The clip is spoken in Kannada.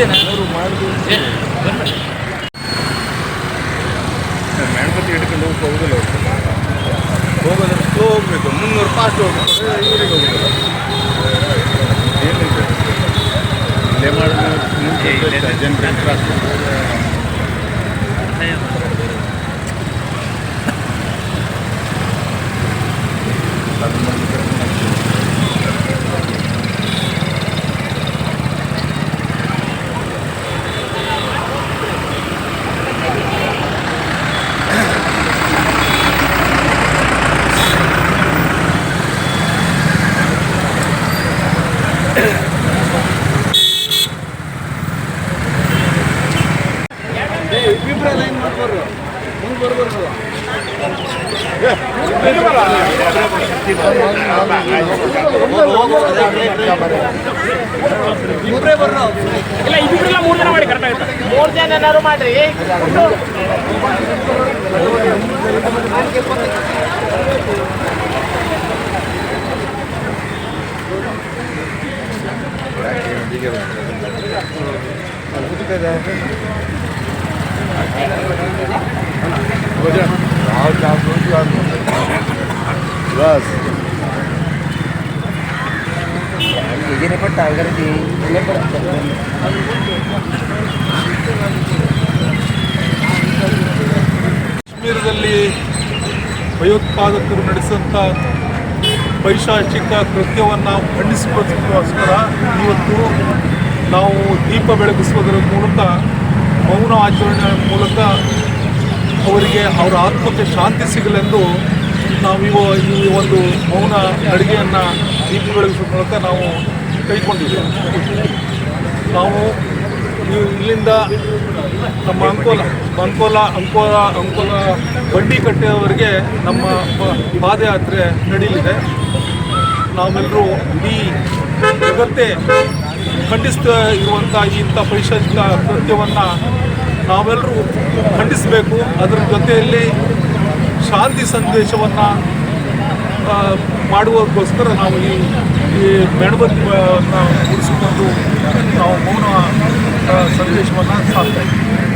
ಅವರು ಮಾಡಿದ್ರು ಮೇಣಬತ್ತಿ ಹಿಡ್ಕೊಂಡು ಹೋಗೋದಿಲ್ಲ ಹೋಗೋದ್ರೆ ಸ್ಲೋ ಹೋಗ್ಬೇಕು 300 ಫಾಸ್ಟ್ ಹೋಗ್ಬೇಕು ಇವರಿಗೆ ಹೋಗೋದಿಲ್ಲ ಏನಿದೆ ಇಲ್ಲೇ ಮಾಡಿ ಜನ ಲೈನ್ ಮಾಡ್ಬಾರ್ದು ಮುಂದೆ ಬರ್ಬಾರ್ದು ಇಬ್ಬರೇ ಬರ್ರು ಇಲ್ಲ ಇಬ್ಬರೆಲ್ಲ 3 ಜನ ಮಾಡಿ ಕರೆಕ್ಟ್ ಆಗುತ್ತೆ 3 ಜನ ಏನಾದ್ರು ಮಾಡ್ರಿ बस ಕಾಶ್ಮೀರದಲ್ಲಿ ಭಯೋತ್ಪಾದಕರು ನಡೆಸಿದಂಥ ಪೈಶಾಚಿಕ ಕೃತ್ಯವನ್ನು ಖಂಡಿಸೋದಕ್ಕೋಸ್ಕರ ಇವತ್ತು ನಾವು ದೀಪ ಬೆಳಗಿಸುವುದರ ಮೂಲಕ ಮೌನ ಆಚರಣೆ ಮೂಲಕ ಅವರಿಗೆ ಅವರ ಆತ್ಮಕ್ಕೆ ಶಾಂತಿ ಸಿಗಲೆಂದು ನಾವು ಈ ಒಂದು ಮೌನ ಅಡುಗೆಯನ್ನು ದೀಪ ಬೆಳಗಿಸುವ ಮೂಲಕ ನಾವು ಕೈಗೊಂಡಿದ್ದೇವೆ. ನಾವು ಇಲ್ಲಿಂದ ನಮ್ಮ ಅಂಕೋಲ ಬಂಡಿಕಟ್ಟೆಯವರೆಗೆ ನಮ್ಮ ಪಾದಯಾತ್ರೆ ನಡೆಯಲಿದೆ. ನಾವೆಲ್ಲರೂ ಇಡೀ ಜಗತ್ತೇ ಖಂಡಿಸ್ತಾ ಇರುವಂಥ ಇಂಥ ಪೈಶಾಚಿಕ ಕೃತ್ಯವನ್ನು ನಾವೆಲ್ಲರೂ ಖಂಡಿಸಬೇಕು. ಅದರ ಜೊತೆಯಲ್ಲಿ ಶಾಂತಿ ಸಂದೇಶವನ್ನು ಮಾಡುವುದಕ್ಕೋಸ್ಕರ ನಾವು ಈ ಮೇಣಬತ್ತಿಯನ್ನು ಉಳಿಸಿಕೊಂಡು ನಾವು ಮೌನ ಸಂದೇಶವನ್ನು ಸಾರ್ತಾ ಇದ್ದೀವಿ.